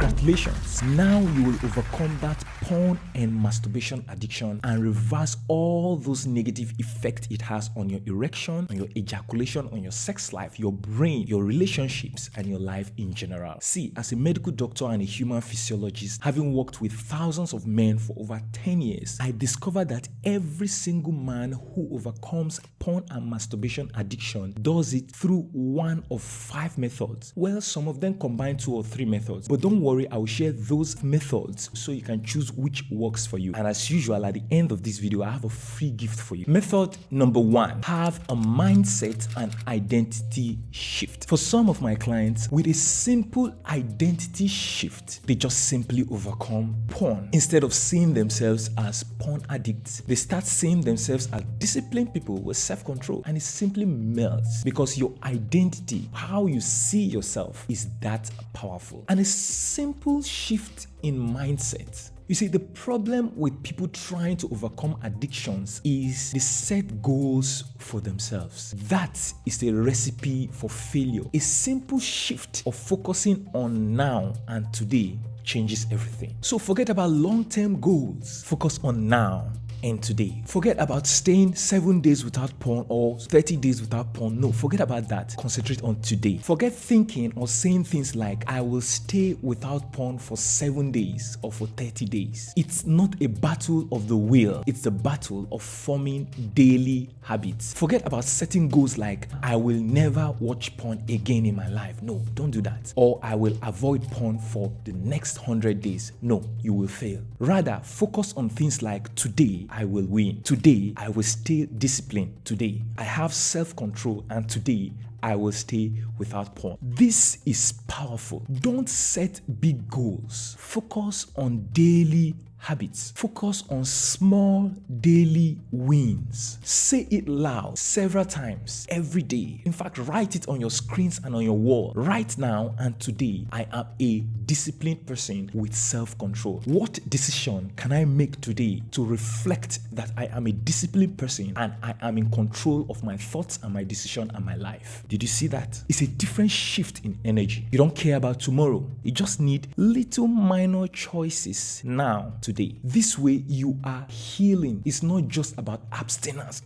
Congratulations! Now you will overcome that porn and masturbation addiction and reverse all those negative effects it has on your erection, on your ejaculation, on your sex life, your brain, your relationships, and your life in general. See, as a medical doctor and a human physiologist, having worked with thousands of men for over 10 years, I discovered that every single man who overcomes porn and masturbation addiction does it through one of 5 methods. Well, some of them combine 2 or 3 methods, but don't worry, I will share those methods so you can choose which works for you. And as usual, at the end of this video, I have a free gift for you. Method number 1, have a mindset and identity shift. For some of my clients, with a simple identity shift, they just simply overcome porn. Instead of seeing themselves as porn addicts, they start seeing themselves as disciplined people with self-control, and it simply melts because your identity, how you see yourself, is that powerful. And a simple shift in mindset. You see, the problem with people trying to overcome addictions is they set goals for themselves. That is the recipe for failure. A simple shift of focusing on now and today changes everything. So forget about long-term goals. Focus on now and today. Forget about staying 7 days without porn or 30 days without porn. No, forget about that. Concentrate on today. Forget thinking or saying things like, I will stay without porn for 7 days or for 30 days. It's not a battle of the will. It's the battle of forming daily habits. Forget about setting goals like, I will never watch porn again in my life. No, don't do that. Or I will avoid porn for the next 100 days. No, you will fail. Rather, focus on things like, today I will win. Today, I will stay disciplined. Today, I have self-control, and today, I will stay without porn. This is powerful. Don't set big goals. Focus on daily habits. Focus on small daily wins. Say it loud several times every day. In fact, write it on your screens and on your wall. Right now and today, I am a disciplined person with self-control. What decision can I make today to reflect that I am a disciplined person and I am in control of my thoughts and my decision and my life? Did you see that? It's a different shift in energy. You don't care about tomorrow. You just need little minor choices now, today. This way you are healing. It's not just about abstinence,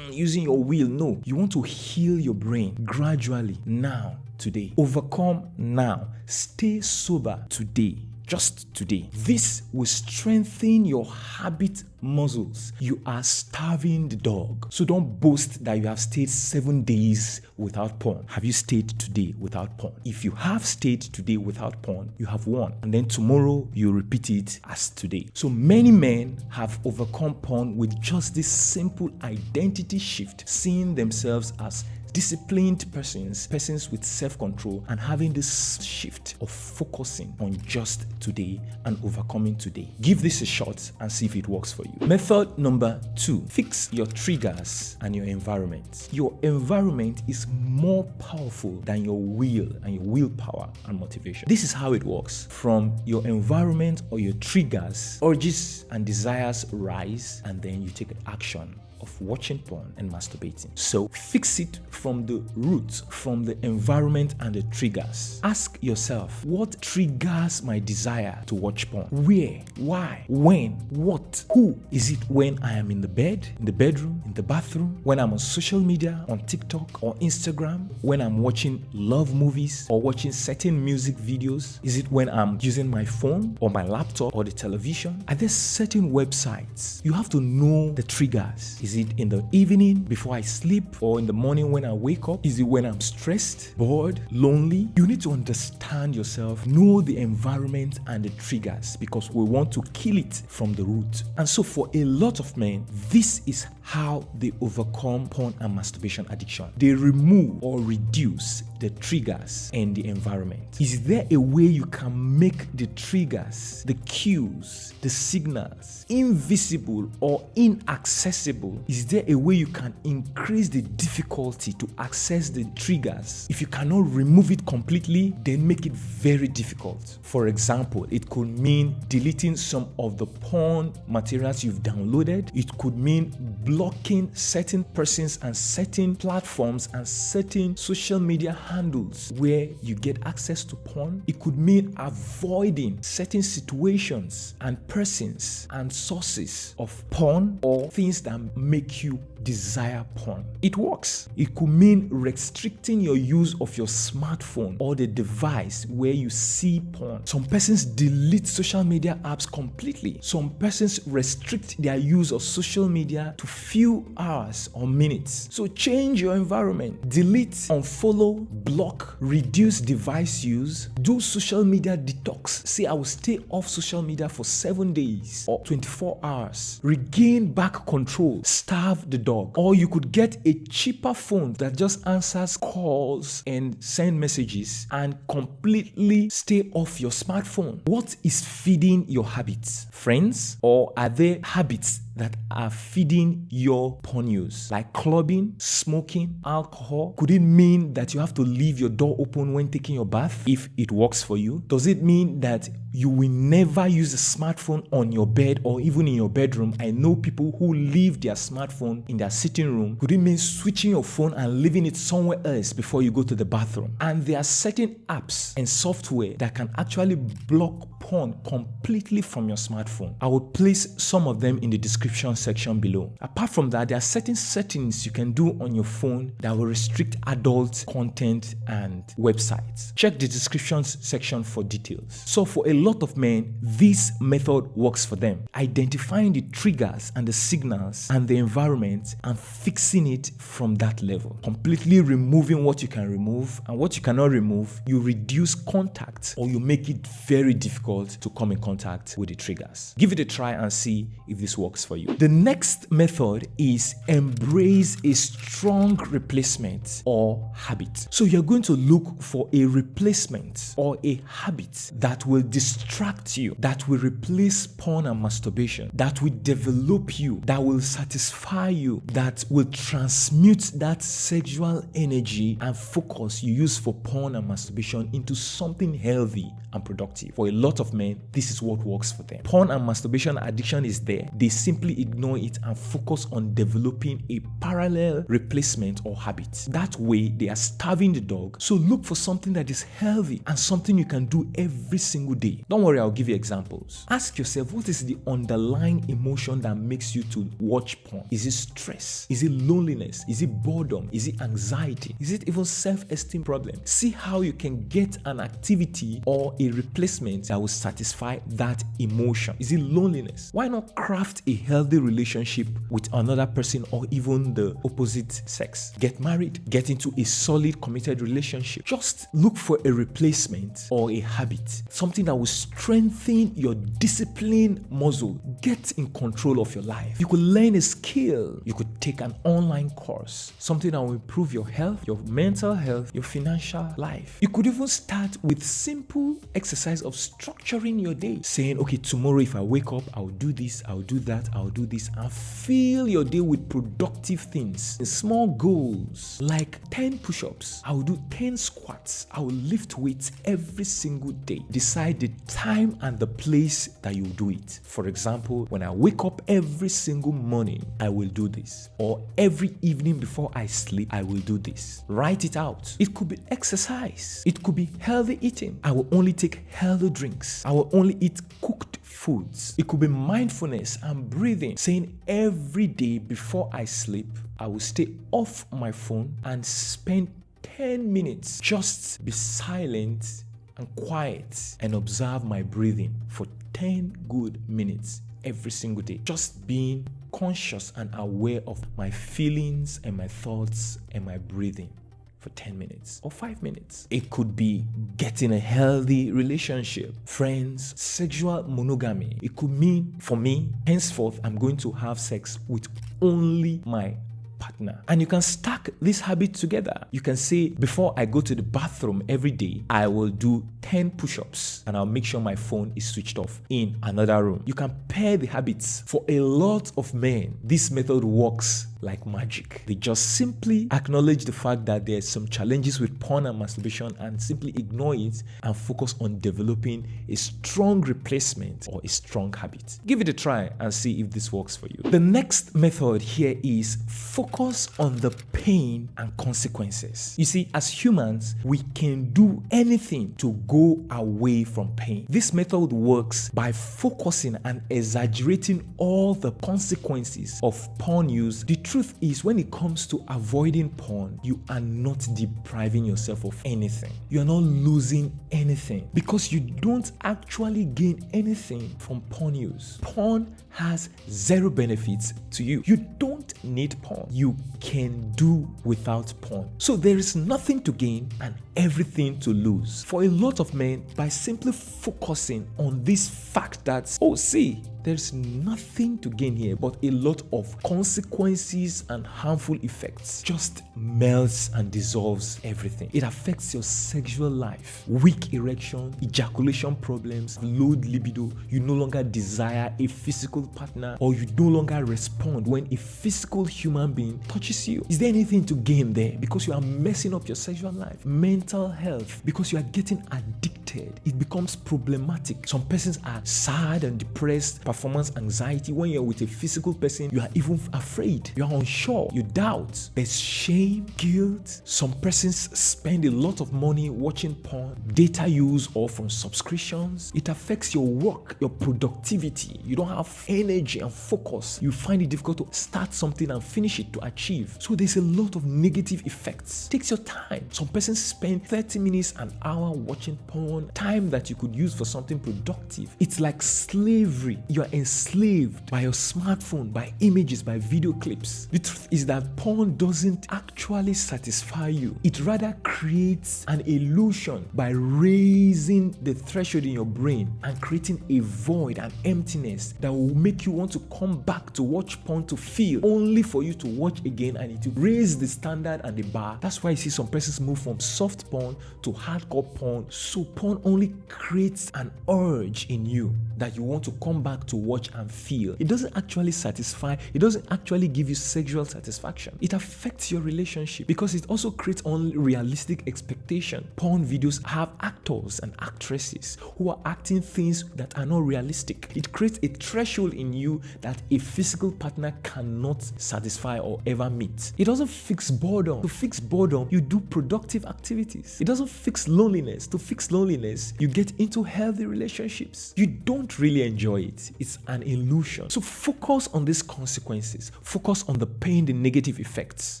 using your will. No, you want to heal your brain gradually now, today. Overcome now. Stay sober today. Just today. This will strengthen your habit muscles. You are starving the dog. So don't boast that you have stayed 7 days without porn. Have you stayed today without porn? If you have stayed today without porn, you have won. And then tomorrow you repeat it as today. So many men have overcome porn with just this simple identity shift, seeing themselves as disciplined persons with self-control, and having this shift of focusing on just today and overcoming today. Give this a shot and see if it works for you. Method number 2, fix your triggers and your environment. Your environment is more powerful than your will and your willpower and motivation. This is how it works. From your environment or your triggers, urges and desires rise, and then you take action of watching porn and masturbating. So fix it from the roots, from the environment and the triggers. Ask yourself, what triggers my desire to watch porn? Where? Why? When? What? Who? Is it when I am in the bed, in the bedroom, in the bathroom, when I'm on social media, on TikTok or Instagram, when I'm watching love movies or watching certain music videos? Is it when I'm using my phone or my laptop or the television? Are there certain websites? You have to know the triggers. Is it in the evening before I sleep, or in the morning when I wake up? Is it when I'm stressed, bored, lonely? You need to understand yourself, know the environment and the triggers, because we want to kill it from the root. And so for a lot of men, this is how they overcome porn and masturbation addiction. They remove or reduce the triggers and the environment. Is there a way you can make the triggers, the cues, the signals invisible or inaccessible? Is there a way you can increase the difficulty to access the triggers? If you cannot remove it completely, then make it very difficult. For example, it could mean deleting some of the porn materials you've downloaded. It could mean blocking certain persons and certain platforms and certain social media handles where you get access to porn. It could mean avoiding certain situations and persons and sources of porn or things that make you desire porn. It works. It could mean restricting your use of your smartphone or the device where you see porn. Some persons delete social media apps completely. Some persons restrict their use of social media to few hours or minutes. So change your environment. Delete, unfollow, block, reduce device use, do social media detox. Say I will stay off social media for 7 days or 24 hours. Regain back control. Starve the dog. Or you could get a cheaper phone that just answers calls and send messages and completely stay off your smartphone. What is feeding your habits? Friends? Or are there habits that are feeding your porn use? Like clubbing, smoking, alcohol? Could it mean that you have to leave your door open when taking your bath if it works for you? Does it mean that you will never use a smartphone on your bed or even in your bedroom? I know people who leave their smartphone in their sitting room. Could it mean switching your phone and leaving it somewhere else before you go to the bathroom? And there are certain apps and software that can actually block porn completely from your smartphone. I will place some of them in the description section below. Apart from that, there are certain settings you can do on your phone that will restrict adult content and websites. Check the description section for details. So for a lot of men, this method works for them. Identifying the triggers and the signals and the environment and fixing it from that level. Completely removing what you can remove, and what you cannot remove, you reduce contact or you make it very difficult to come in contact with the triggers. Give it a try and see if this works for you. The next method is embrace a strong replacement or habit. So you're going to look for a replacement or a habit that will distract you, that will replace porn and masturbation, that will develop you, that will satisfy you, that will transmute that sexual energy and focus you use for porn and masturbation into something healthy and productive. For a lot of men, this is what works for them. Porn and masturbation addiction is there. They simply ignore it and focus on developing a parallel replacement or habit. That way, they are starving the dog. So look for something that is healthy and something you can do every single day. Don't worry, I'll give you examples. Ask yourself, what is the underlying emotion that makes you to watch porn? Is it stress? Is it loneliness? Is it boredom? Is it anxiety? Is it even self-esteem problem? See how you can get an activity or a replacement that will satisfy that emotion. Is it loneliness? Why not craft a healthy relationship with another person or even the opposite sex? Get married, get into a solid committed relationship. Just look for a replacement or a habit, something that will strengthen your discipline muscle. Get in control of your life. You could learn a skill. You could take an online course, something that will improve your health, your mental health, your financial life. You could even start with simple exercise of structuring your day, saying, okay, tomorrow if I wake up, I'll do this, I'll do that, I'll do this, and fill your day with productive things. Small goals like 10 push-ups, I will do 10 squats, I will lift weights every single day. Decide the time and the place that you do it. For example, when I wake up every single morning, I will do this. Or every evening before I sleep, I will do this. Write it out. It could be exercise. It could be healthy eating. I will only take healthy drinks. I will only eat cooked foods. It could be mindfulness and breathing, saying every day before I sleep, I will stay off my phone and spend 10 minutes. Just be silent and quiet and observe my breathing for 10 good minutes every single day. Just being conscious and aware of my feelings and my thoughts and my breathing for 10 minutes or 5 minutes. It could be getting a healthy relationship, friends, sexual monogamy. It could mean, for me, henceforth, I'm going to have sex with only my partner. And you can stack this habit together. You can say, before I go to the bathroom every day, I will do 10 push-ups and I'll make sure my phone is switched off in another room. You can pair the habits. For a lot of men, this method works like magic. They just simply acknowledge the fact that there's some challenges with porn and masturbation and simply ignore it and focus on developing a strong replacement or a strong habit. Give it a try and see if this works for you. The next method here is focus on the pain and consequences. You see, as humans, we can do anything to go away from pain. This method works by focusing and exaggerating all the consequences of porn use. The truth is, when it comes to avoiding porn, you are not depriving yourself of anything. You are not losing anything because you don't actually gain anything from porn use. Porn has zero benefits to you. You don't need porn. You can do without porn. So there is nothing to gain and everything to lose. For a lot of men, by simply focusing on this fact that, oh, see, there's nothing to gain here, but a lot of consequences and harmful effects, just melts and dissolves everything. It affects your sexual life. Weak erection, ejaculation problems, low libido. You no longer desire a physical partner, or you no longer respond when a physical human being touches you. Is there anything to gain there? Because you are messing up your sexual life. Mental health, because you are getting addicted. It becomes problematic. Some persons are sad and depressed, performance anxiety. When you're with a physical person, you are even afraid. You are unsure. You doubt. There's shame, guilt. Some persons spend a lot of money watching porn, data use, or from subscriptions. It affects your work, your productivity. You don't have energy and focus. You find it difficult to start something and finish it to achieve. So there's a lot of negative effects. It takes your time. Some persons spend 30 minutes, an hour watching porn, time that you could use for something productive. It's like slavery. You are enslaved by your smartphone, by images, by video clips. The truth is that porn doesn't actually satisfy you. It rather creates an illusion by raising the threshold in your brain and creating a void, an emptiness that will make you want to come back to watch porn to feel, only for you to watch again and it will raise the standard and the bar. That's why you see some persons move from soft porn to hardcore porn. So porn only creates an urge in you that you want to come back to watch and feel. It doesn't actually satisfy. It doesn't actually give you sexual satisfaction. It affects your relationship because it also creates unrealistic expectation. Porn videos have actors and actresses who are acting things that are not realistic. It creates a threshold in you that a physical partner cannot satisfy or ever meet. It doesn't fix boredom. To fix boredom, you do productive activities. It doesn't fix loneliness. To fix loneliness, you get into healthy relationships. You don't really enjoy it. It's an illusion. So focus on these consequences. Focus on the pain, the negative effects.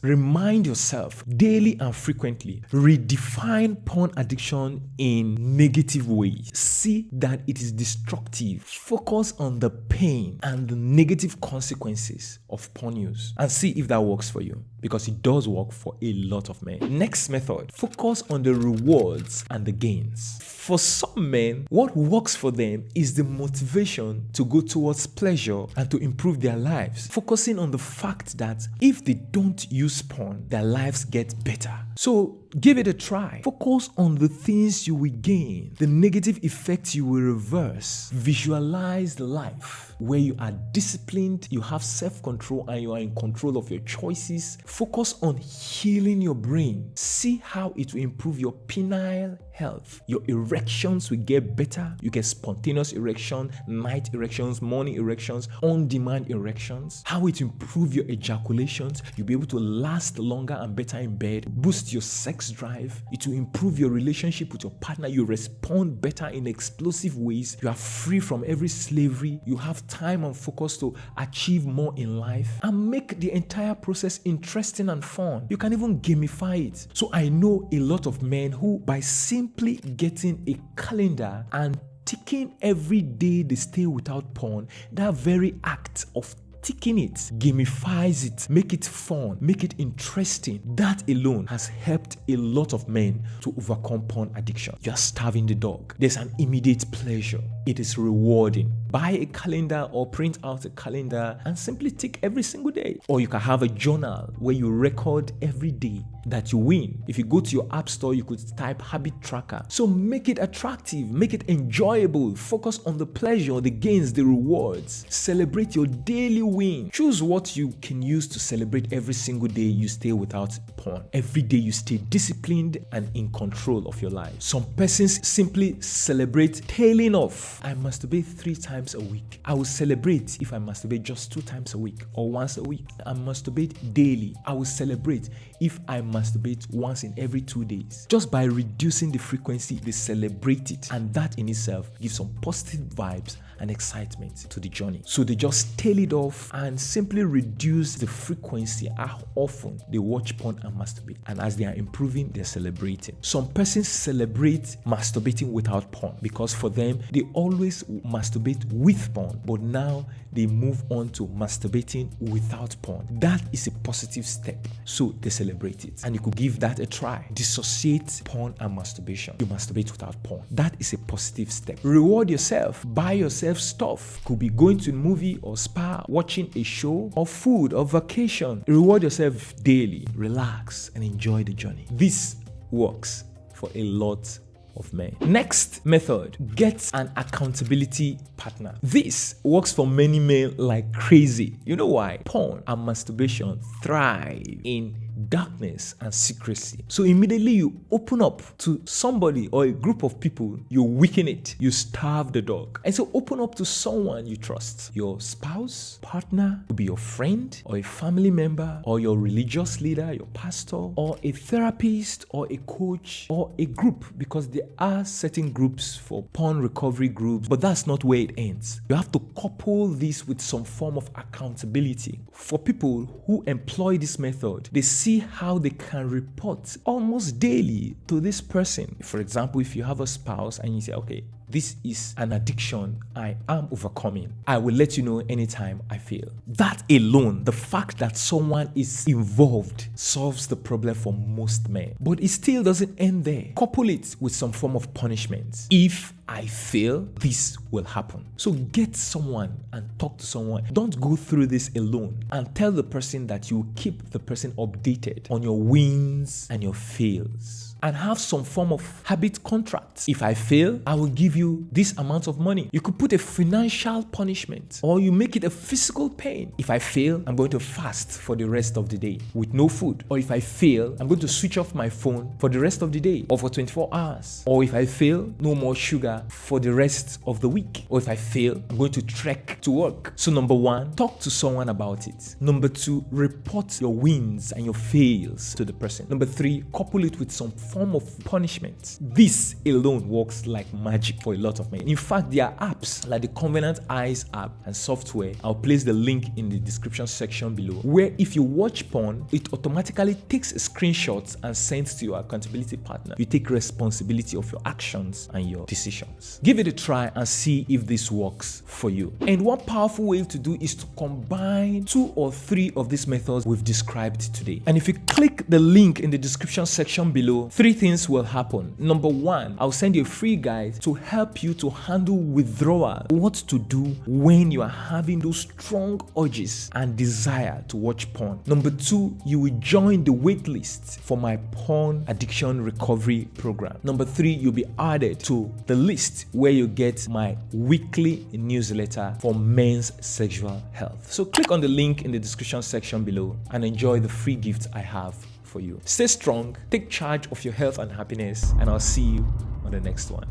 Remind yourself daily and frequently. Redefine porn addiction in negative ways. See that it is destructive. Focus on the pain and the negative consequences of porn use and see if that works for you, because it does work for a lot of men. Next method, focus on the rewards and the gains. For some men, what works for them is the motivation to go towards pleasure and to improve their lives, focusing on the fact that if they don't use porn, their lives get better. So give it a try. Focus on the things you will gain, the negative effects you will reverse. Visualize the life where you are disciplined, you have self-control, and you are in control of your choices. Focus on healing your brain. See how it will improve your penile health. Your erections will get better. You get spontaneous erection, night erections, morning erections, on-demand erections. How it will improve your ejaculations. You'll be able to last longer and better in bed. Boost your sex drive. It will improve your relationship with your partner. You respond better in explosive ways. You are free from every slavery. You have time and focus to achieve more in life and make the entire process interesting and fun. You can even gamify it. So I know a lot of men who, by simply getting a calendar and ticking every day they stay without porn, that very act of ticking it gamifies it, make it fun, make it interesting. That alone has helped a lot of men to overcome porn addiction. You are starving the dog. There's an immediate pleasure. It is rewarding. Buy a calendar or print out a calendar and simply tick every single day. Or you can have a journal where you record every day that you win. If you go to your app store, you could type habit tracker. So make it attractive, make it enjoyable. Focus on the pleasure, the gains, the rewards. Celebrate your daily win. Choose what you can use to celebrate every single day you stay without porn. Every day you stay disciplined and in control of your life. Some persons simply celebrate tailing off. I masturbate 3 times a week. I will celebrate if I masturbate just 2 times a week or once a week. I masturbate daily. I will celebrate if I masturbate once in every 2 days. Just by reducing the frequency, they celebrate it, and that in itself gives some positive vibes and excitement to the journey. So they just tail it off and simply reduce the frequency how often they watch porn and masturbate. And as they are improving, they're celebrating. Some persons celebrate masturbating without porn because for them, they always masturbate with porn, but now they move on to masturbating without porn. That is a positive step. So they celebrate it. And you could give that a try. Dissociate porn and masturbation. You masturbate without porn. That is a positive step. Reward yourself. Buy yourself stuff. Could be going to a movie or spa, watching a show, or food or vacation. Reward yourself daily. Relax and enjoy the journey. This works for a lot of men. Next method, get an accountability partner. This works for many men like crazy. You know why? Porn and masturbation thrive in darkness and secrecy. So immediately you open up to somebody or a group of people, you weaken it, you starve the dog. And so open up to someone you trust. Your spouse, partner, could be your friend or a family member or your religious leader, your pastor, or a therapist or a coach or a group, because there are certain groups for porn recovery groups, but that's not where it ends. You have to couple this with some form of accountability. For people who employ this method, they see how they can report almost daily to this person. For example, if you have a spouse and you say, okay, this is an addiction I am overcoming, I will let you know anytime I fail. That alone, the fact that someone is involved, solves the problem for most men. But it still doesn't end there. Couple it with some form of punishment. If I fail, this will happen. So get someone and talk to someone. Don't go through this alone, and tell the person that you keep the person updated on your wins and your fails. And have some form of habit contract. If I fail, I will give you this amount of money. You could put a financial punishment, or you make it a physical pain. If I fail, I'm going to fast for the rest of the day with no food. Or if I fail, I'm going to switch off my phone for the rest of the day or for 24 hours. Or if I fail, no more sugar for the rest of the week. Or if I fail, I'm going to trek to work. So number 1, talk to someone about it. Number 2, report your wins and your fails to the person. Number 3, couple it with some form of punishment. This alone works like magic for a lot of men. In fact, there are apps like the Covenant Eyes app and software. I'll place the link in the description section below, where if you watch porn, it automatically takes screenshots and sends to your accountability partner. You take responsibility of your actions and your decisions. Give it a try and see if this works for you. And one powerful way to do is to combine 2 or 3 of these methods we've described today. And if you click the link in the description section below, 3 things will happen. Number 1, I'll send you a free guide to help you to handle withdrawal. What to do when you are having those strong urges and desire to watch porn. Number 2, you will join the wait list for my porn addiction recovery program. Number 3, you'll be added to the list where you get my weekly newsletter for men's sexual health. So click on the link in the description section below and enjoy the free gift I have for you. Stay strong, take charge of your health and happiness, and I'll see you on the next one.